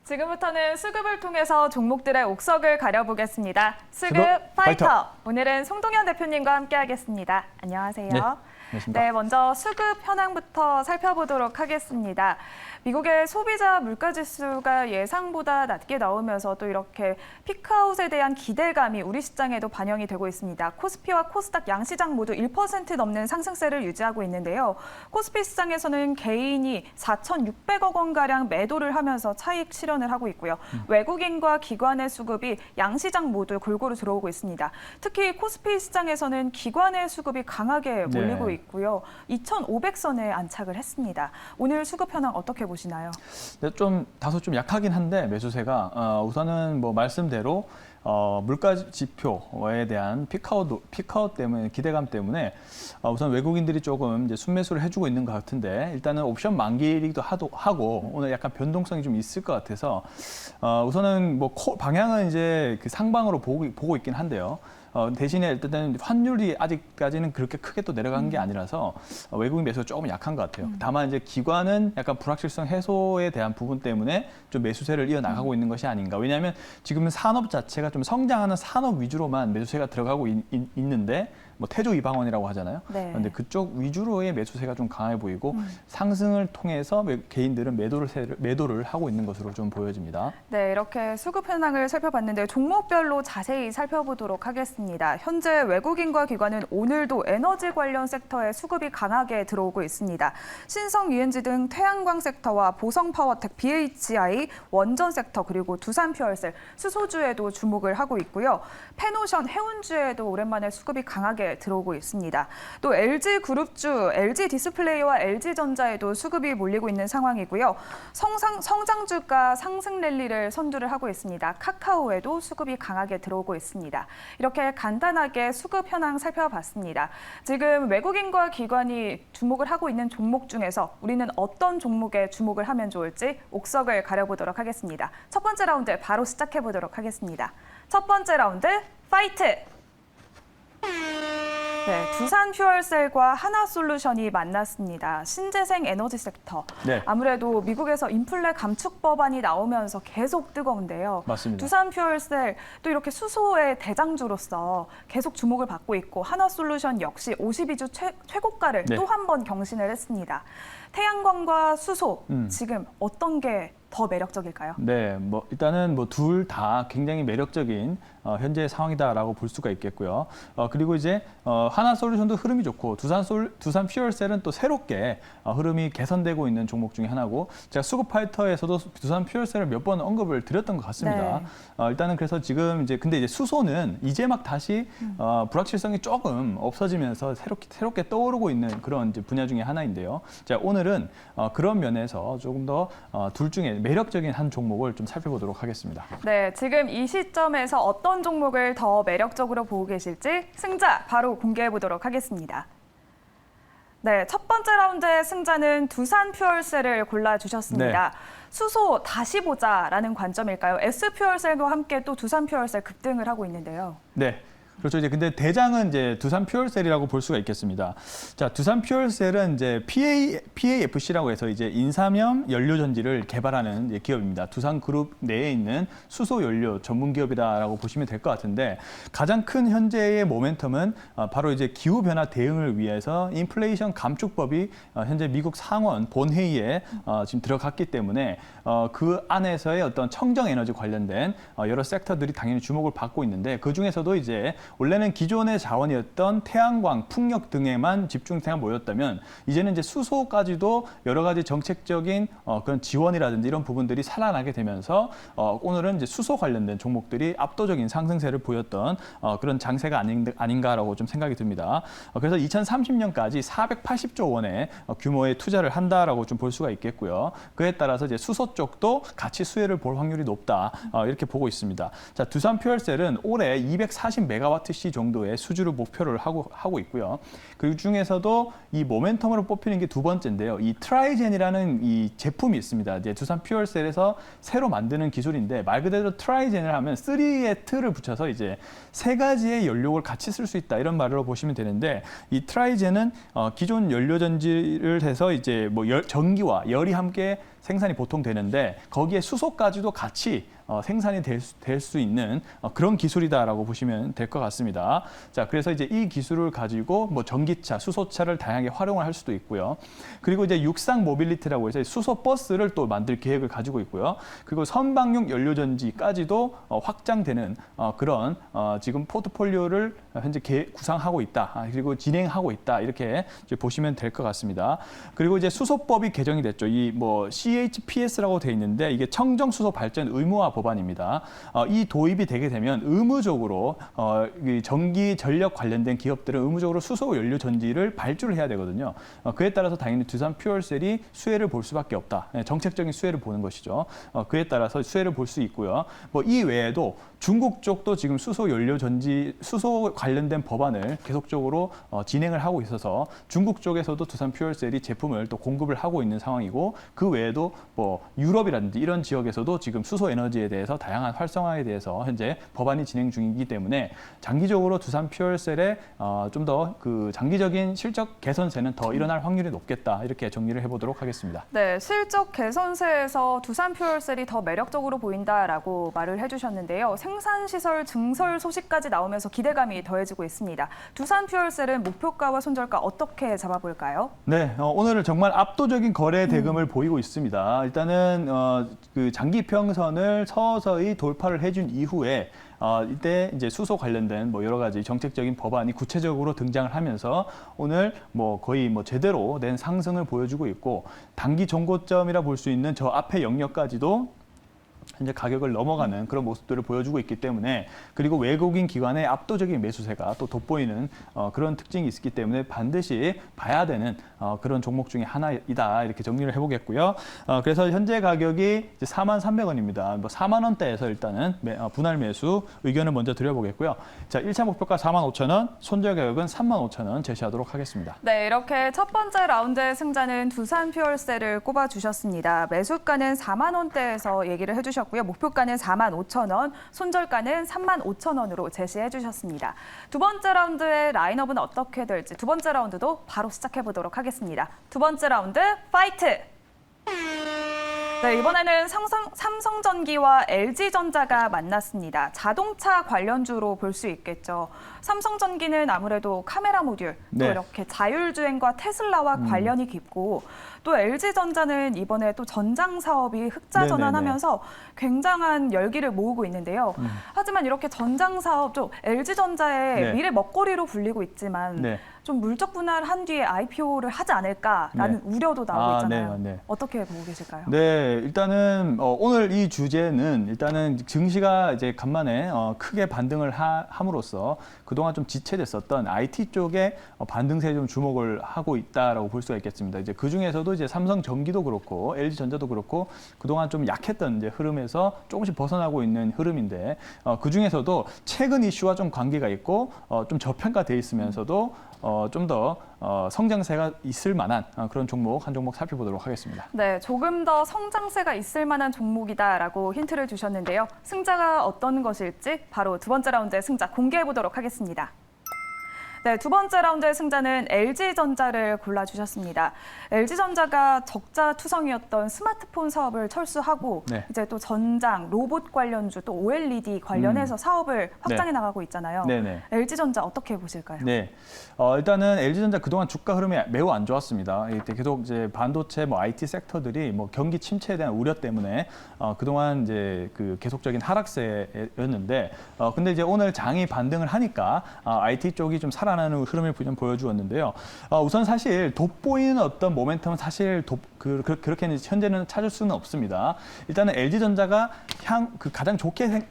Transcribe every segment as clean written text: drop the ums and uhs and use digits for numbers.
지금부터는 수급을 통해서 종목들의 옥석을 가려보겠습니다. 수급 파이터. 파이터. 오늘은 송동현 대표님과 함께하겠습니다. 안녕하세요. 네, 안녕하십니까. 네, 먼저 수급 현황부터 살펴보도록 하겠습니다. 미국의 소비자 물가지수가 예상보다 낮게 나오면서 또 이렇게 피크아웃에 대한 기대감이 우리 시장에도 반영이 되고 있습니다. 코스피와 코스닥 양시장 모두 1% 넘는 상승세를 유지하고 있는데요. 코스피 시장에서는 개인이 4,600억 원가량 매도를 하면서 차익 실현을 하고 있고요. 외국인과 기관의 수급이 양시장 모두 골고루 들어오고 있습니다. 특히 코스피 시장에서는 기관의 수급이 강하게 몰리고 있고요. 2,500선에 안착을 했습니다. 오늘 수급 현황 어떻게 보시나요? 네, 다소 좀 약하긴 한데 매수세가 우선은 뭐 말씀대로 물가 지표에 대한 피크아웃 때문에 기대감 때문에 우선 외국인들이 조금 이제 순매수를 해주고 있는 것 같은데 일단은 옵션 만기이기도 하고 오늘 약간 변동성이 좀 있을 것 같아서 우선은 뭐 방향은 이제 그 상방으로 보고 있긴 한데요. 대신에 일단은 환율이 아직까지는 그렇게 크게 또 내려간 게 아니라서 외국인 매수가 조금 약한 것 같아요. 다만 이제 기관은 약간 불확실성 해소에 대한 부분 때문에 좀 매수세를 이어나가고 있는 것이 아닌가. 왜냐하면 지금은 산업 자체가 좀 성장하는 산업 위주로만 매수세가 들어가고 있는데 뭐 태조 이방원이라고 하잖아요. 네. 그런데 그쪽 위주로의 매수세가 좀 강해 보이고 상승을 통해서 개인들은 매도를 하고 있는 것으로 좀 보여집니다. 네, 이렇게 수급 현황을 살펴봤는데 종목별로 자세히 살펴보도록 하겠습니다. 현재 외국인과 기관은 오늘도 에너지 관련 섹터에 수급이 강하게 들어오고 있습니다. 신성 ENG 등 태양광 섹터와 보성 파워텍, BHI, 원전 섹터 그리고 두산 퓨얼셀, 수소주에도 주목을 하고 있고요. 페노션, 해운주에도 오랜만에 수급이 강하게 들어오고 있습니다. 또 LG 그룹주, LG 디스플레이와 LG 전자에도 수급이 몰리고 있는 상황이고요. 성장주가 상승 랠리를 선두를 하고 있습니다. 카카오에도 수급이 강하게 들어오고 있습니다. 이렇게 간단하게 수급 현황 살펴봤습니다. 지금 외국인과 기관이 주목을 하고 있는 종목 중에서 우리는 어떤 종목에 주목을 하면 좋을지 옥석을 가려보도록 하겠습니다. 첫 번째 라운드 바로 시작해 보도록 하겠습니다. 첫 번째 라운드 파이트! 네, 두산 퓨얼셀과 하나솔루션이 만났습니다. 신재생 에너지 섹터. 네. 아무래도 미국에서 인플레 감축 법안이 나오면서 계속 뜨거운데요. 맞습니다. 두산 퓨얼셀 또 이렇게 수소의 대장주로서 계속 주목을 받고 있고 하나솔루션 역시 52주 최고가를 또 한 번 경신을 했습니다. 태양광과 수소 지금 어떤 게 더 매력적일까요? 네, 뭐 일단은 뭐 둘 다 굉장히 매력적인 현재 상황이다라고 볼 수가 있겠고요. 그리고 이제 하나솔루션도 흐름이 좋고 두산 퓨얼셀은 또 새롭게 흐름이 개선되고 있는 종목 중에 하나고 제가 수급 파이터에서도 두산 퓨얼셀을 몇 번 언급을 드렸던 것 같습니다. 네. 일단은 그래서 지금 근데 이제 수소는 이제 막 다시 불확실성이 조금 없어지면서 새롭게 떠오르고 있는 그런 이제 분야 중에 하나인데요. 자, 오늘은 그런 면에서 조금 더 둘 중에 매력적인 한 종목을 좀 살펴보도록 하겠습니다. 네, 지금 이 시점에서 어떤 종목을 더 매력적으로 보고 계실지 승자 바로 공개해 보도록 하겠습니다. 네, 첫 번째 라운드의 승자는 두산 퓨얼셀을 골라주셨습니다. 네. 수소 다시 보자라는 관점일까요? S퓨얼셀과 함께 또 두산 퓨얼셀 급등을 하고 있는데요. 네. 그렇죠. 이제 근데 대장은 이제 두산 퓨얼셀이라고 볼 수가 있겠습니다. 자, 두산 퓨얼셀은 이제 PAFC라고 해서 이제 인삼염 연료 전지를 개발하는 이제 기업입니다. 두산 그룹 내에 있는 수소 연료 전문 기업이다라고 보시면 될 것 같은데 가장 큰 현재의 모멘텀은 바로 이제 기후 변화 대응을 위해서 인플레이션 감축법이 현재 미국 상원 본회의에 지금 들어갔기 때문에 그 안에서의 어떤 청정 에너지 관련된 여러 섹터들이 당연히 주목을 받고 있는데 그 중에서도 이제 원래는 기존의 자원이었던 태양광, 풍력 등에만 집중해서 모였다면 이제는 이제 수소까지도 여러 가지 정책적인 그런 지원이라든지 이런 부분들이 살아나게 되면서 오늘은 이제 수소 관련된 종목들이 압도적인 상승세를 보였던 그런 장세가 아닌가라고 좀 생각이 듭니다. 그래서 2030년까지 480조 원의 규모의 투자를 한다라고 좀 볼 수가 있겠고요. 그에 따라서 이제 수소 쪽도 같이 수혜를 볼 확률이 높다 이렇게 보고 있습니다. 자, 두산 퓨얼셀은 올해 240메가와트시 정도의 수주를 목표를 하고 있고요. 그 중에서도 이 모멘텀으로 뽑히는 게 두 번째인데요. 이 트라이젠이라는 이 제품이 있습니다. 이제 두산 퓨얼셀에서 새로 만드는 기술인데 말 그대로 트라이젠을 하면 3의 틀을 붙여서 이제 세 가지의 연료를 같이 쓸 수 있다 이런 말로 보시면 되는데 이 트라이젠은 기존 연료 전지를 해서 이제 뭐 전기와 열이 함께 생산이 보통 되는데 거기에 수소까지도 같이 생산이 될 수 있는 그런 기술이다라고 보시면 될 것 같습니다. 자, 그래서 이제 이 기술을 가지고 뭐 전기차, 수소차를 다양하게 활용을 할 수도 있고요. 그리고 이제 육상 모빌리티라고 해서 수소 버스를 또 만들 계획을 가지고 있고요. 그리고 선박용 연료전지까지도 확장되는 그런 지금 포트폴리오를 현재 구상하고 있다. 그리고 진행하고 있다. 이렇게 이제 보시면 될 것 같습니다. 그리고 이제 수소법이 개정이 됐죠. 이 뭐 CHPS라고 돼 있는데 이게 청정 수소 발전 의무화 법안입니다. 이 도입이 되게 되면 의무적으로 이 전기 전력 관련된 기업들은 의무적으로 수소 연료 전지를 발주를 해야 되거든요. 그에 따라서 당연히 두산 퓨얼셀이 수혜를 볼 수밖에 없다. 정책적인 수혜를 보는 것이죠. 그에 따라서 수혜를 볼 수 있고요. 뭐 이 외에도 중국 쪽도 지금 수소 연료 전지, 수소 관련된 법안을 계속적으로 진행을 하고 있어서 중국 쪽에서도 두산 퓨얼셀이 제품을 또 공급을 하고 있는 상황이고 그 외에도 뭐 유럽이라든지 이런 지역에서도 지금 수소 에너지에 대해서 다양한 활성화에 대해서 현재 법안이 진행 중이기 때문에 장기적으로 두산 퓨얼셀의 좀 더 그 장기적인 실적 개선세는 더 일어날 확률이 높겠다. 이렇게 정리를 해보도록 하겠습니다. 네, 실적 개선세에서 두산 퓨얼셀이 더 매력적으로 보인다라고 말을 해주셨는데요. 생산시설 증설 소식까지 나오면서 기대감이 더해지고 있습니다. 두산 퓨얼셀은 목표가와 손절가 어떻게 잡아볼까요? 네, 오늘은 정말 압도적인 거래 대금을 보이고 있습니다. 일단은 그 장기 평선을 서서히 돌파를 해준 이후에 이때 이제 수소 관련된 뭐 여러 가지 정책적인 법안이 구체적으로 등장을 하면서 오늘 뭐 거의 뭐 제대로 된 상승을 보여주고 있고 단기 정고점이라 볼 수 있는 저 앞에 영역까지도 현재 가격을 넘어가는 그런 모습들을 보여주고 있기 때문에 그리고 외국인 기관의 압도적인 매수세가 또 돋보이는 그런 특징이 있기 때문에 반드시 봐야 되는 그런 종목 중에 하나이다 이렇게 정리를 해보겠고요. 그래서 현재 가격이 이제 43,300원입니다. 뭐 4만 원대에서 일단은 분할 매수 의견을 먼저 드려보겠고요. 자, 1차 목표가 45,000원, 손절 가격은 35,000원 제시하도록 하겠습니다. 네, 이렇게 첫 번째 라운드의 승자는 두산 퓨얼셀을 꼽아주셨습니다. 매수가는 4만 원대에서 얘기를 해주셨고요. 목표가는 45,000원, 손절가는 35,000원으로 제시해 주셨습니다. 두 번째 라운드의 라인업은 어떻게 될지 두 번째 라운드도 바로 시작해 보도록 하겠습니다. 두 번째 라운드 파이트! 네, 이번에는 삼성전기와 LG전자가 만났습니다. 자동차 관련주로 볼 수 있겠죠. 삼성전기는 아무래도 카메라 모듈, 또 네. 이렇게 자율주행과 테슬라와 관련이 깊고 또 LG전자는 이번에 또 전장 사업이 흑자 네네네. 전환하면서 굉장한 열기를 모으고 있는데요. 하지만 이렇게 전장 사업 쪽 LG전자의 네. 미래 먹거리로 불리고 있지만 네. 좀 물적 분할한 뒤에 IPO를 하지 않을까라는 우려도 나오고 있잖아요. 네. 어떻게 보고 계실까요? 네, 일단은 오늘 이 주제는 일단은 증시가 이제 간만에 크게 반등을 함으로써 그동안 좀 지체됐었던 IT 쪽의 반등세에 좀 주목을 하고 있다라고 볼 수가 있겠습니다. 이제 그 중에서도 이제 삼성전기도 그렇고 LG전자도 그렇고 그동안 좀 약했던 이제 흐름에서 조금씩 벗어나고 있는 흐름인데 그 중에서도 최근 이슈와 좀 관계가 있고 좀 저평가돼 있으면서도 좀 더 성장세가 있을 만한 그런 종목 한 종목 살펴보도록 하겠습니다. 네, 조금 더 성장세가 있을 만한 종목이다라고 힌트를 주셨는데요. 승자가 어떤 것일지 바로 두 번째 라운드의 승자 공개해 보도록 하겠습니다. 네, 두 번째 라운드의 승자는 LG전자를 골라주셨습니다. LG전자가 적자 투성이었던 스마트폰 사업을 철수하고 네. 이제 또 전장, 로봇 관련주, 또 OLED 관련해서 사업을 확장해 나가고 있잖아요. 네네. LG전자 어떻게 보실까요? 네, 일단은 LG전자 그동안 주가 흐름이 매우 안 좋았습니다. 이때 계속 이제 반도체, 뭐 IT 섹터들이 뭐 경기 침체에 대한 우려 때문에 그동안 이제 그 계속적인 하락세였는데, 근데 이제 오늘 장이 반등을 하니까 IT 쪽이 좀 살아나는 흐름을 좀 보여주었는데요. 우선 사실 돋보이는 어떤 모멘텀은 사실 그렇게 현재는 찾을 수는 없습니다. 일단은 LG전자가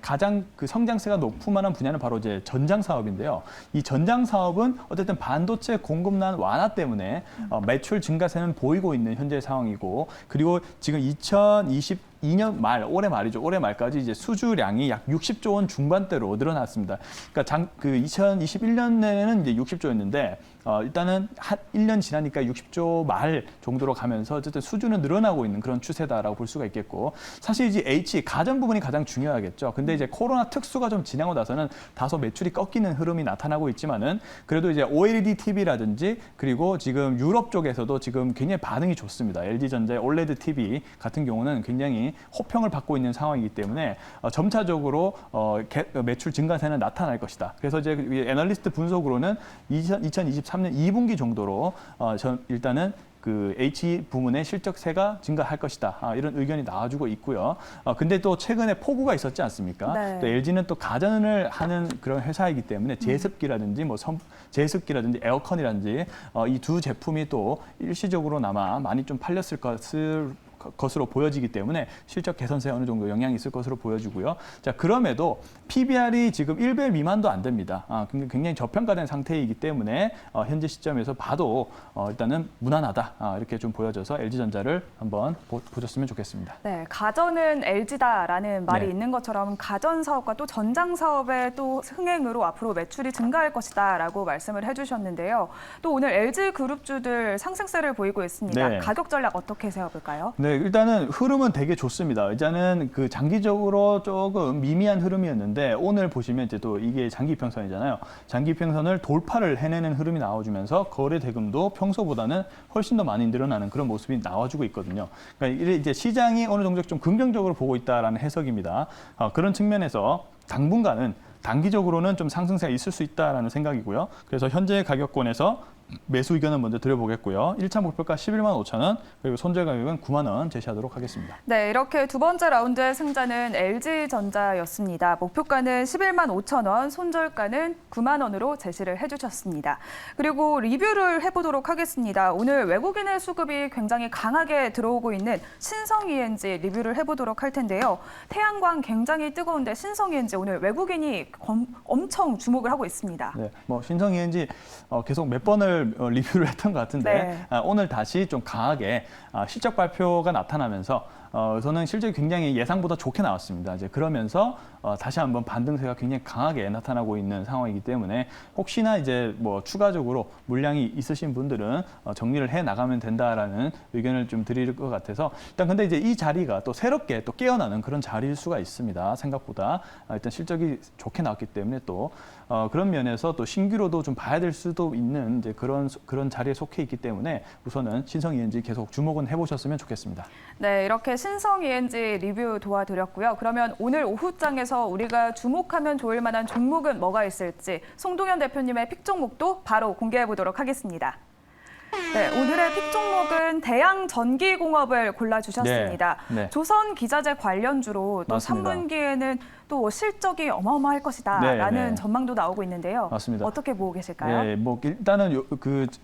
가장 그 성장세가 높을 만한 분야는 바로 이제 전장 사업인데요. 이 전장 사업은 어쨌든 반도체 공급난 완화 때문에 매출 증가세는 보이고 있는 현재 상황이고, 그리고 지금 2022 22년 말, 올해 말이죠. 올해 말까지 이제 수주량이 약 60조 원 중반대로 늘어났습니다. 그러니까 2021년에는 이제 60조였는데 일단은 한 1년 지나니까 60조 말 정도로 가면서 어쨌든 수주는 늘어나고 있는 그런 추세다라고 볼 수가 있겠고, 사실 이제 가전 부분이 가장 중요하겠죠. 근데 이제 코로나 특수가 좀 지나고 나서는 다소 매출이 꺾이는 흐름이 나타나고 있지만은 그래도 이제 OLED TV라든지 그리고 지금 유럽 쪽에서도 지금 굉장히 반응이 좋습니다. LG전자의 OLED TV 같은 경우는 굉장히 호평을 받고 있는 상황이기 때문에 점차적으로 매출 증가세는 나타날 것이다. 그래서 이제 애널리스트 분석으로는 2023년 2분기 정도로 일단은 그 H 부문의 실적세가 증가할 것이다. 이런 의견이 나와주고 있고요. 근데 또 최근에 폭우가 있었지 않습니까? 네. 또 LG는 또 가전을 하는 그런 회사이기 때문에 제습기라든지 제습기라든지 에어컨이라든지 이 두 제품이 또 일시적으로나마 많이 좀 팔렸을 것으로 보여지기 때문에 실적 개선세에 어느 정도 영향이 있을 것으로 보여지고요. 자, 그럼에도 PBR이 지금 1배 미만도 안 됩니다. 굉장히 저평가된 상태이기 때문에 현재 시점에서 봐도 일단은 무난하다. 이렇게 좀 보여져서 LG전자를 한번 보셨으면 좋겠습니다. 네, 가전은 LG다라는 말이 네. 있는 있는 것처럼 가전 사업과 또 전장 사업의 또 흥행으로 앞으로 매출이 증가할 것이다라고 말씀을 해주셨는데요. 또 오늘 LG 그룹주들 상승세를 보이고 있습니다. 네. 가격 전략 어떻게 세워볼까요? 네, 일단은 흐름은 되게 좋습니다. 일단은 그 장기적으로 조금 미미한 흐름이었는데 오늘 보시면 이제 또 이게 장기평선이잖아요. 장기평선을 돌파를 해내는 흐름이 나와주면서 거래 대금도 평소보다는 훨씬 더 많이 늘어나는 그런 모습이 나와주고 있거든요. 그러니까 이제 시장이 어느 정도 좀 긍정적으로 보고 있다라는 해석입니다. 그런 측면에서 당분간은 단기적으로는 좀 상승세가 있을 수 있다라는 생각이고요. 그래서 현재 가격권에서 매수 의견을 먼저 드려보겠고요. 1차 목표가 11만 5천 원, 그리고 손절 가격은 9만 원 제시하도록 하겠습니다. 네, 이렇게 두 번째 라운드의 승자는 LG전자였습니다. 목표가는 11만 5천 원, 손절가는 9만 원으로 제시를 해주셨습니다. 그리고 리뷰를 해보도록 하겠습니다. 오늘 외국인의 수급이 굉장히 강하게 들어오고 있는 신성 ENG 리뷰를 해보도록 할 텐데요. 태양광 굉장히 뜨거운데 신성 ENG 오늘 외국인이 엄청 주목을 하고 있습니다. 네, 신성 ENG 계속 몇 번을 리뷰를 했던 것 같은데 네. 오늘 다시 좀 강하게 실적 발표가 나타나면서 저는 실적이 굉장히 예상보다 좋게 나왔습니다. 이제 그러면서 다시 한번 반등세가 굉장히 강하게 나타나고 있는 상황이기 때문에 혹시나 이제 뭐 추가적으로 물량이 있으신 분들은 정리를 해 나가면 된다라는 의견을 좀 드릴 것 같아서 일단 근데 이제 이 자리가 또 새롭게 또 깨어나는 그런 자리일 수가 있습니다. 생각보다 일단 실적이 좋게 나왔기 때문에 또 그런 면에서 또 신규로도 좀 봐야 될 수도 있는 이제 그런 자리에 속해 있기 때문에 우선은 신성 ENG 계속 주목은 해보셨으면 좋겠습니다. 네, 이렇게 신성 ENG 리뷰 도와드렸고요. 그러면 오늘 오후장에서 우리가 주목하면 좋을 만한 종목은 뭐가 있을지 송동현 대표님의 픽 종목도 바로 공개해 보도록 하겠습니다. 네, 오늘의 픽 종목은 대양전기공업을 골라주셨습니다. 네, 네. 조선기자재 관련주로 또 맞습니다. 3분기에는 또 실적이 어마어마할 것이다라는 네, 네. 전망도 나오고 있는데요. 맞습니다. 어떻게 보고 계실까요? 네, 일단은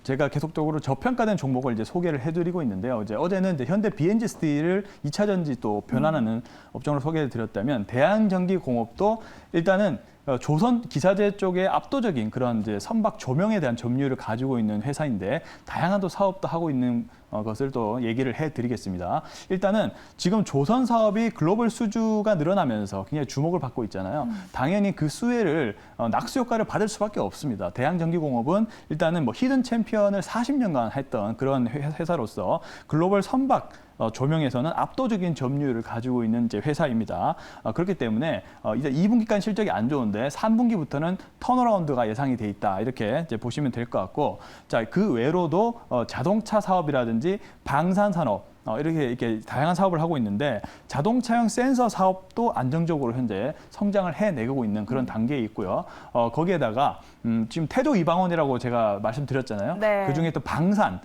제가 계속적으로 저평가된 종목을 이제 소개를 해드리고 있는데요. 어제는 이제 현대 BNG 스틸을 2차 전지 또 변환하는 업종으로 소개를 드렸다면 대한전기공업도 일단은 조선 기사제 쪽에 압도적인 그런 이제 선박 조명에 대한 점유율을 가지고 있는 회사인데 다양한 또 사업도 하고 있는 것을 또 얘기를 해드리겠습니다. 일단은 지금 조선 사업이 글로벌 수주가 늘어나면서 굉장히 주목을 받고 있잖아요. 당연히 그 수혜를 낙수 효과를 받을 수밖에 없습니다. 대양전기공업은 일단은 히든 챔피언을 40년간 했던 그런 회사로서 글로벌 선박 조명에서는 압도적인 점유율을 가지고 있는 이제 회사입니다. 그렇기 때문에 이제 2분기까지 실적이 안 좋은데 3분기부터는 턴어라운드가 예상이 돼 있다. 이렇게 이제 보시면 될 것 같고, 자, 그 외로도 자동차 사업이라든지 방산산업 이렇게 다양한 사업을 하고 있는데 자동차용 센서 사업도 안정적으로 현재 성장을 해내고 있는 그런 단계에 있고요. 거기에다가 지금 태조 이방원이라고 제가 말씀드렸잖아요. 네. 그중에 또 방산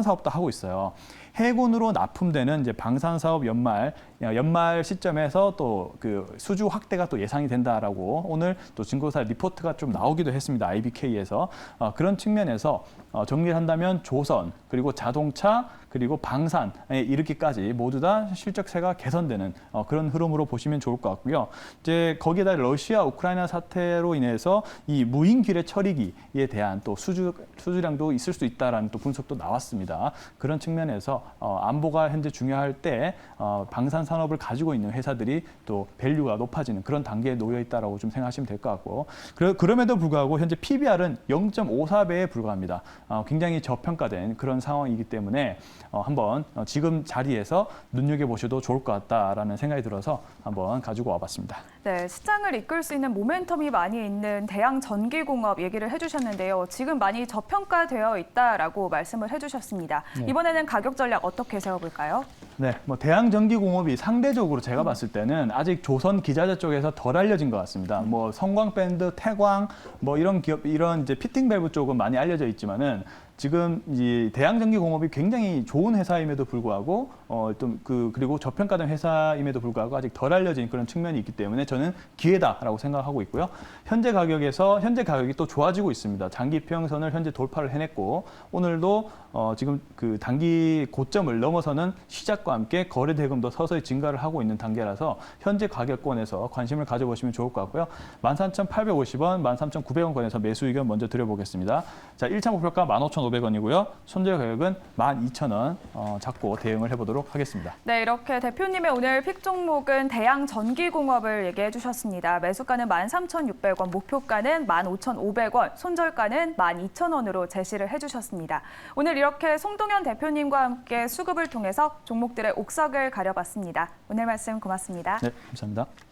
사업도 하고 있어요. 해군으로 납품되는 이제 방산 사업 연말 시점에서 또 그 수주 확대가 또 예상이 된다라고 오늘 또 증거사 리포트가 좀 나오기도 했습니다. IBK에서 그런 측면에서 정리를 한다면 조선 그리고 자동차 그리고 방산에 이르기까지 모두 다 실적세가 개선되는 그런 흐름으로 보시면 좋을 것 같고요. 이제 거기에다 러시아 우크라이나 사태로 인해서 이 무인 기뢰 처리기에 대한 또 수주량도 있을 수 있다라는 또 분석도 나왔습니다. 그런 측면에서 그래서 안보가 현재 중요할 때 방산 산업을 가지고 있는 회사들이 또 밸류가 높아지는 그런 단계에 놓여 있다라고 좀 생각하시면 될 것 같고 그럼에도 불구하고 현재 PBR은 0.54배에 불과합니다. 굉장히 저평가된 그런 상황이기 때문에 한번 지금 자리에서 눈여겨보셔도 좋을 것 같다라는 생각이 들어서 한번 가지고 와봤습니다. 네, 시장을 이끌 수 있는 모멘텀이 많이 있는 대양전기공업 얘기를 해주셨는데요. 지금 많이 저평가되어 있다라고 말씀을 해주셨습니다. 네. 이번에는 가격 전략 어떻게 세워볼까요? 네, 뭐 대양전기공업이 상대적으로 제가 봤을 때는 아직 조선 기자재 쪽에서 덜 알려진 것 같습니다. 뭐 성광밴드, 태광, 뭐 이런 기업, 이런 이제 피팅 밸브 쪽은 많이 알려져 있지만은 지금 이 대양전기공업이 굉장히 좋은 회사임에도 불구하고 그리고 저평가된 회사임에도 불구하고 아직 덜 알려진 그런 측면이 있기 때문에 저는 기회다라고 생각하고 있고요. 현재 가격이 또 좋아지고 있습니다. 장기 평선을 현재 돌파를 해냈고 오늘도 지금 그 단기 고점을 넘어서는 시작과 함께 거래 대금도 서서히 증가를 하고 있는 단계라서 현재 가격권에서 관심을 가져보시면 좋을 것 같고요. 13,850원, 13,900원권에서 매수 의견 먼저 드려보겠습니다. 자, 1차 목표가 15,500원이고요. 손절 가격은 12,000원 잡고 대응을 해보도록 하겠습니다. 네, 이렇게 대표님의 오늘 픽 종목은 대양전기공업을 얘기해 주셨습니다. 매수가는 13,600원, 목표가는 15,500원, 손절가는 12,000원으로 제시를 해주셨습니다. 오늘 이렇게 송동현 대표님과 함께 수급을 통해서 종목들의 옥석을 가려봤습니다. 오늘 말씀 고맙습니다. 네, 감사합니다.